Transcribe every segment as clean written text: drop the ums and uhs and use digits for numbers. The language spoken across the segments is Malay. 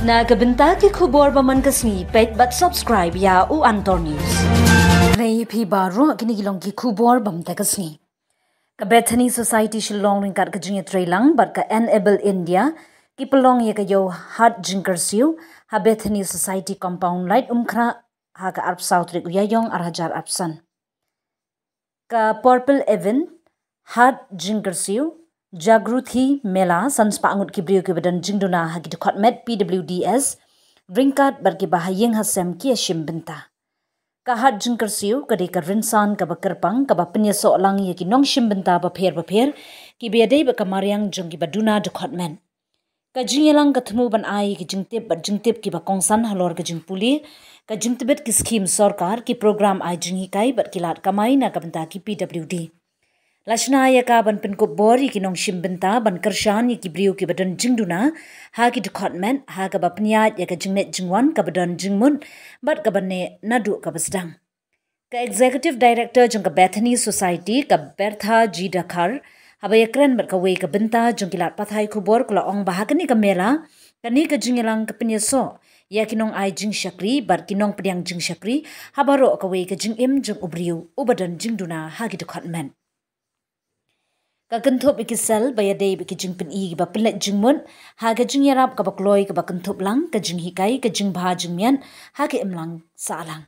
Nagabenta ki khubor baman kasni pet but subscribe ya u Antor News. Lay phi baro kini gilong ki khubor bam ta kasni. Ka Bethany Society Shillong ring kat ka jing trailang but ka Enable India ki pelong ye ka yo hat jinker siu ha Bethany Society compound light umkhra ha ka arp south rik uyayong arhajar arpsan. Ka Purple Event hat jinker siu Jagruthi Mela Sanspa Angut Kibriyo Kibadan Jingduna Hagi Khotmet PWDS Ringkat Barki Bahayeng Hasem Kia Shimbenta Kahat Jingker Siu Kade Ka Rinsan Ka Bakerpang Ka Bapenya So Lang Ye Ki Nong Shimbenta Bapher Ki Biadei Ba Kamariang Jong Ki Baduna de Khotmen Ka Jingelang Ka Thmu Ban Ai Ki Jingtip Ki Bakongsan Halor Ka Jingpuli Ka Jingtibet Ki Scheme Sorkar Ki Program Ai Jingikai Bat Kilat Kamai Na Ka Benta Ki PWD Lashna ya ka ban pen ko bori ki nong shimbenta ban kershan ki briu ki badan jingduna ha ki department ha ka bapnya ya ka jingnet jingwan ka badan jingmun bat ka banne nadu ka basdang ka executive director jong ka Bethany Society ka Bertha G Dakar haba yakren bat ka we ka benta jong kilat pathai khubor kula ong bahakani ka mela kani ka jingelang ka penyeso ya ki nong ai jing shakri bat ki nong pediang jing shakri habaro ka we ka jingim jong ubriu ubadan jingduna ha ki department Ka kentup ikisel bayadei biki jingpen i ba pelet jingmun ha ka jingyarap ka bakloi ka bakentup lang ka jinghikai ka jingbha jingmian ha ka imlang saalang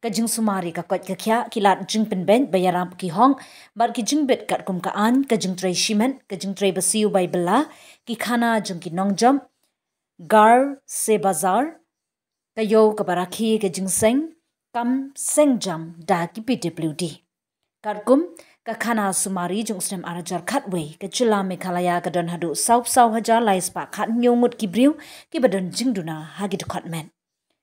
ka jing sumari ka kot ka kya kilat jingpen ben bayarap ki hong bar ki jingbet kat kum ka an ka jingtrai shimen ka jingtrai basiu bai bela ki khana jing ki nongjam gar se bazar ka yo ka barakhi ka jingseng kam sengjam da ki PWD Karkum ka khana sumari jung stem arajar khatwe ka chila mekhalaya ka don hadu sau hajar laispa khat nyongut kibriu ki badon jingduna hagi department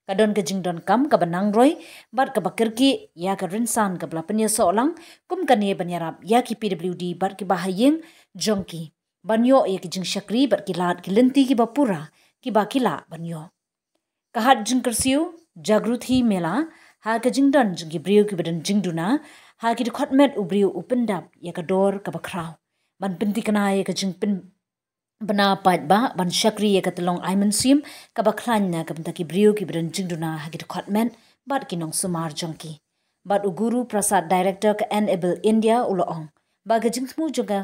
ka don ka jingdon kam ka banang roy bat ka bakirki ya ka rinsan ka blapnya solang kum ka ne banyarap ya ki PWD bat ki bahayeng jongki banyo ya ki jing shakri bat ki lat ki lenti ki bapura ki bakila banyo ka hat jing kersiu Jagruthi Mela ha ka jingdon jing kibriu ki badon jingduna ha ki department ubriu upendap ya ka dor ka bakraw ban pinti kana ya ka jingpin bana pat ba ban shakri ya ka telong aiman sim ka bakran na ka bentaki briu ki bran jingduna ha ki department bat ki nong sumar jongki bat uguru prasad director ka Enable India uloong ba ga jingtmu juga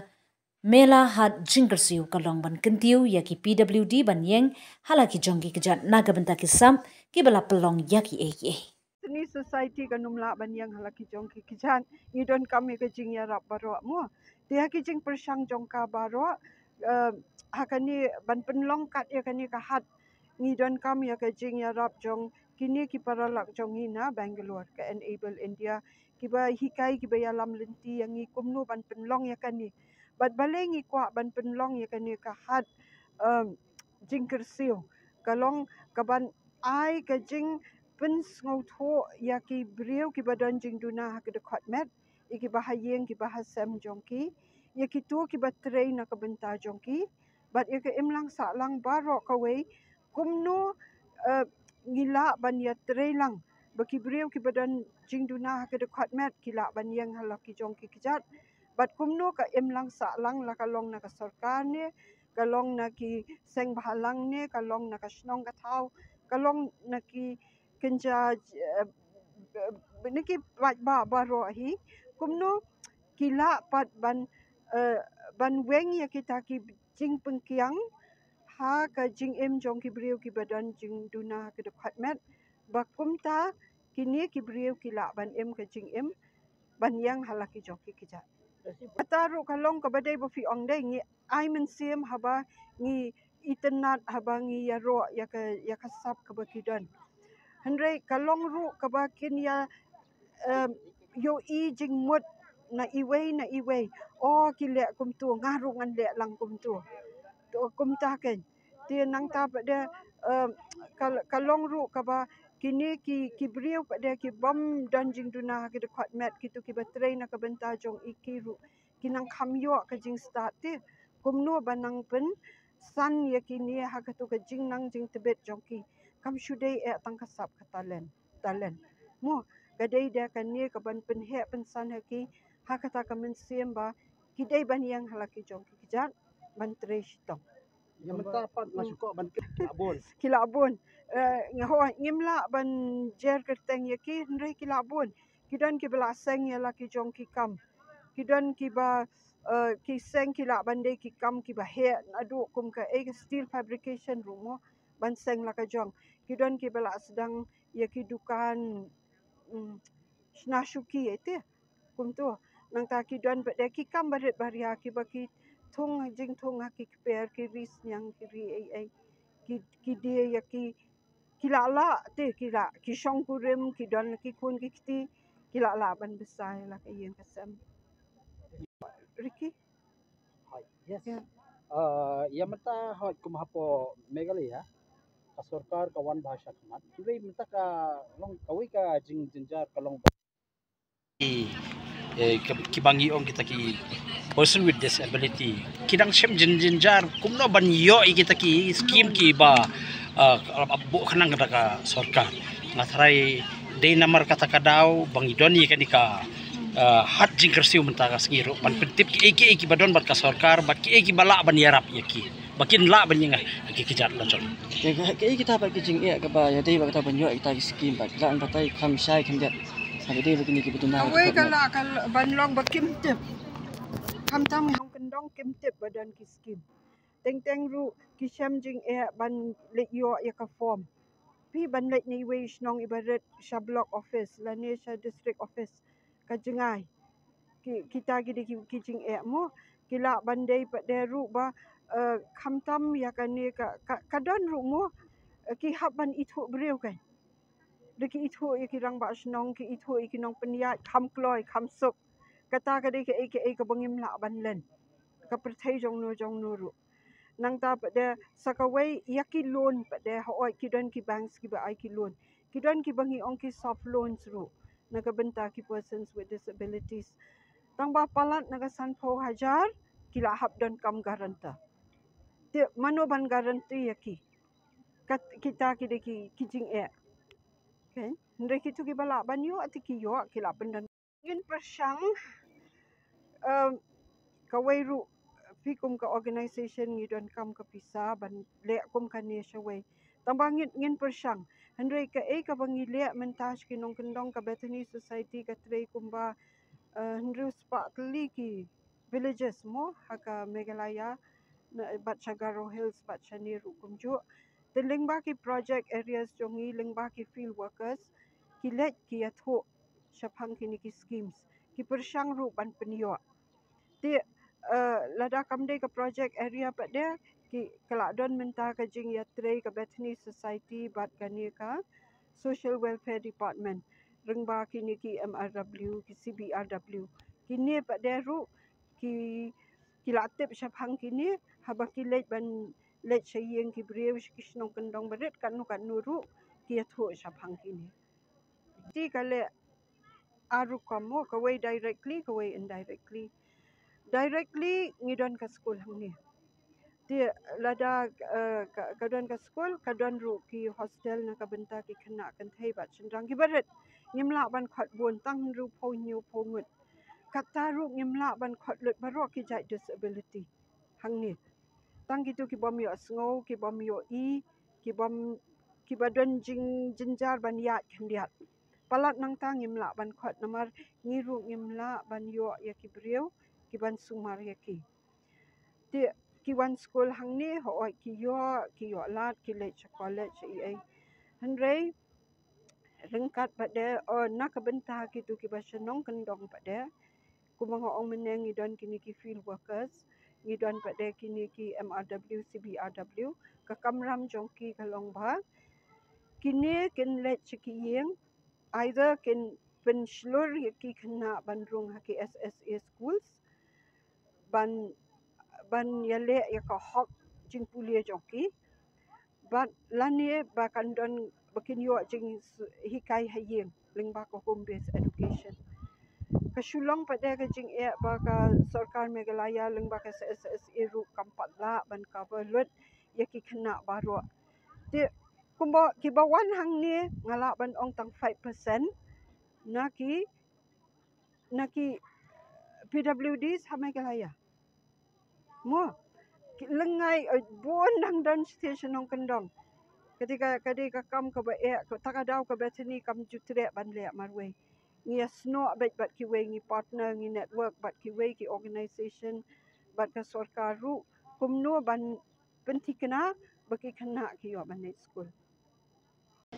mela hat jingkersiu ka long ban kentiu ya ki PWD ban yeng halaki jongki kejat na ka bentaki sam ki bala pelong ya ki Ni society kan numla banyang halaki jong ki kijan ni don kami ke jing ya rap baro mo dia ki jing persang jong ka baro hakani ban penlong kat ya kani ka hat ni don kami ya ke jing ya rap jong kini ki paralak jong ina Bangalore ke Enable India ki ba hikai ki ba yalam lenti yang ni kumnu ban penlong ya kani bat baleng i kwa ban penlong ya kani ka hat jing kersiu kalong kaban ai ka jing pen ngau tho ya ki briu ki badan jing duna ha ke department iki bahayeng ki bahasam jongki ya ki tu ki batrei na ka benta jongki bat ya ke imlang sa lang baro ka we kumno ngila ban ya trei lang baki briu ki badan jing duna ha ke department ki la ban yang halaki jongki kijat bat kumno ka imlang sa lang la kalong na ka sarkar ne kalong na ki seng bahalang ne kalong na ka snong ka thau kalong na ki kenja niki ba baro hi kumno kila pat ban weng ya kita ki jing pengkiang ha ka jing em jong ki briu ki badan jing duna ke department bakumta kini ki briu kila ban em ka jing em ban yang halaki jong ki kija ataru kalong ka badai bo fi ong dai ngi ai men sim haba ngi itenat haba ngi yaro ya ka sap ka bakidan Hendrai kalong ru kabakin ya yo i jing mut na iwei oh ki le kum tu ngaru ngan le lang kum tu kum ta ken ti nang ta pada kalong ru kaba kini ki briu pada ki bom dan jing duna ki department ki tu ki batrei na ka benta jong iki ru kinang khamyo ka jing start ti kumno banang pen san ya kini ha ka tu ka jing nang jing tebet jong ki kam shudai tang kasap ka talen mo gadai dia kan ni ka ban pen he pen san haki ha kata ka men sim ba kidai ban yang halaki jong ki kijat ban tre shitong Yang mentapat masuk kok ban Kilabun. Kilabun. Ngaho ngimla ban jer kerteng yaki ndre Kilabun. Kidan ki belaseng ya la ki jong ki kam. Kidan ki ba ki seng ki la bande ki kam ki ba he adu kum ka steel fabrication rumo ban seng la ka jong. Kidan ki bela sedang yaki dukan snashuki ete kum tu nang ta kidan ba de ki kam barit baria ki ba ki thung jing thung ha ki per ki ris nyang ki ri ai ki dia ya ki la te ki shong kurim ki don ki kun ki ti ki la ban besar la ka yen kasam Ricky Yes. Yeah. Yang menta hot kumahapo Meghalaya ka sarkar kawan bahasa kamat. Ibai menta ka long kawi ka jinjar kalong kibangi ong kita ki person with disability kidang sem jinjar kumno ban yo kita ki scheme ki ba abo kanang ka sarkar ngatrai day namar kata kadaw bang idoni kanika hat jing kersiu mentaka sengiro pan pentip ki eki badon bat ka sarkar bat ki eki bala ban yarap yaki bakin la ban yinga ki kijat la chon kita ba ki jing e ka ba ya dei ba ta ban yo kita ki scheme ba la an batai kham shai kham dia sabi dei begini ki betul away kala ban long bakim tip kam tam hong kendong kim tip badan ki skim teng ru ki sham jing e ban le yo ya ka form pi ban le ni we snong ibarat sha block office la ne sha district office ka jengai kita ki jing e mo kila bandai pa de ru ba kam tam ya ka ne ka don ru mo ki haban itu breu kan deki itu ki rang ba snong ki itu ki nong penia kam kloi kam suk kata ka de ke ka bangim la ban len ka perthai jong no ru nang ta pa de sakawai yaki loan pa de hoi ki don ki banks ki ba ai ki loan ki don ki bangi ong ki soft loans ru naga benta ki persons with disabilities tang ba palat naga sanpo hajar kila hab don kam garanta te mano ban garanti yaki kat kita ki de ki jing e okay ndre ki tu ki bala ban yo ati ki yo kila pendan ngin persyang kawai ru pi kum ka organisation ngi don kam ka pisa ban le kum ka ne shawai tambangin ngin persyang handai ka ka bangi le mentas ki nong kendong ka Bethany Society ka trei kumba handru spa kli ki villages mo haka Meghalaya Batchagaro Hills Batchani ru kumju the lingba ki project areas jongi lingba ki field workers ki let ki atho shaphang ki ni ki schemes ki persyang ru ban penyo ti lada kamde ka project area pa de ki kala don menta ka jing yatre ka Bethany Society bat kani ka social welfare department rengba kini ki MRW ki CBRW kini pa de ru ki latip shaphang kini habaki let ban let shayeng ki breu kishnong kendong baret kanu ru ki atho shaphang kini ti kale aru kamo kawai directly kawai indirectly directly ngidon ka school hangni ti lada kadon ka school kadon ru ki hostel na kabenta ki khana kan thai ba chindrang ki baret ngimla ban khat bon tang ru pho nyu pho ngut kata ru ngimla ban khat lut baro ki jai disability hangni tang ki tu ki bom yo sngo ki bom yo ki badon jing jinjar ban ya khandiat palat nang tang ngimla ban khat namar ngiru ngimla ban yo ya ki breu ki ban sumar ya ki wan school hangni ho ki yo lat ki le college ai handrei rengkat pada nak benta ki tu ki basenong kendong pada kumang ong meneng idon kini ki field workers idon pada kini ki MRW CBRW ka kamram jongki kalong ba kini ken le chikiyeng either ken penslur ki kena bandrung haki SSA schools ban yale ya ka hok jing pulia joki but lani bakan don bakin yo jing hikai hayeng ling ba ko home based education kasulong pada ka jing e ba ka sarkar Meghalaya ling ba ka SSA ru kampat la ban cover lut ya ki kena baro ti kumba ki bawan hang ni ngala ban ong tang 5% naki PWD sa Meghalaya mo lengai bon nang dan station hong kendong ketika kam ke takadau ke Bethany kam jutre ban le marwe ngi sno bet bat ki we ngi partner ngi network bat ki we ki organization bat ka sarkar ru kumno ban pentikna baki kena ki yo ban school.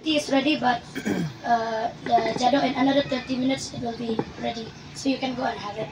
Tea is ready, but the jado in another 30 minutes it will be ready, so you can go and have it.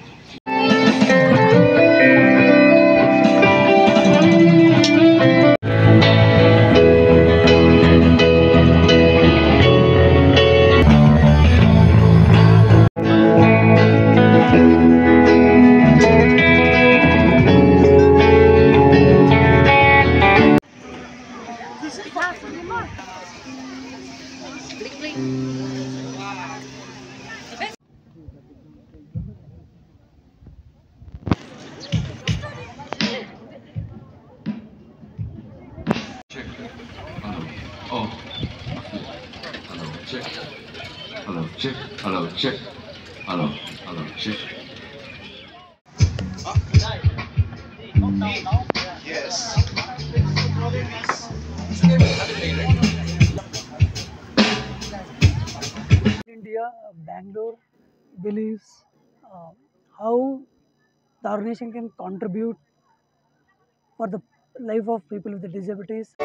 Hello, check. Hello, check. Yes. India, Bangalore believes how the organization can contribute for the life of people with disabilities.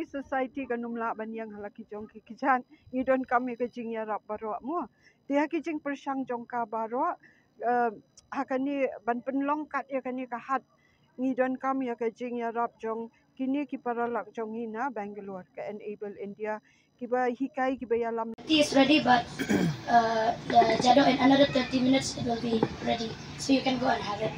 Society kanumla banyang halaki jong ki kijan ni don kami ke jing ya rap baro mo dia ki jing persang jong ka baro hakani ban penlong kat ya kani ka hat ni don kami ya ke jing ya rap jong kini ki paralak jong ina Bangalore ke enable India kiba hikai kiba ya lam. Tea is ready, but the jado in another 30 minutes it will be ready, so you can go and have it.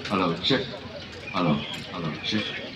Hello, check. Hello, check.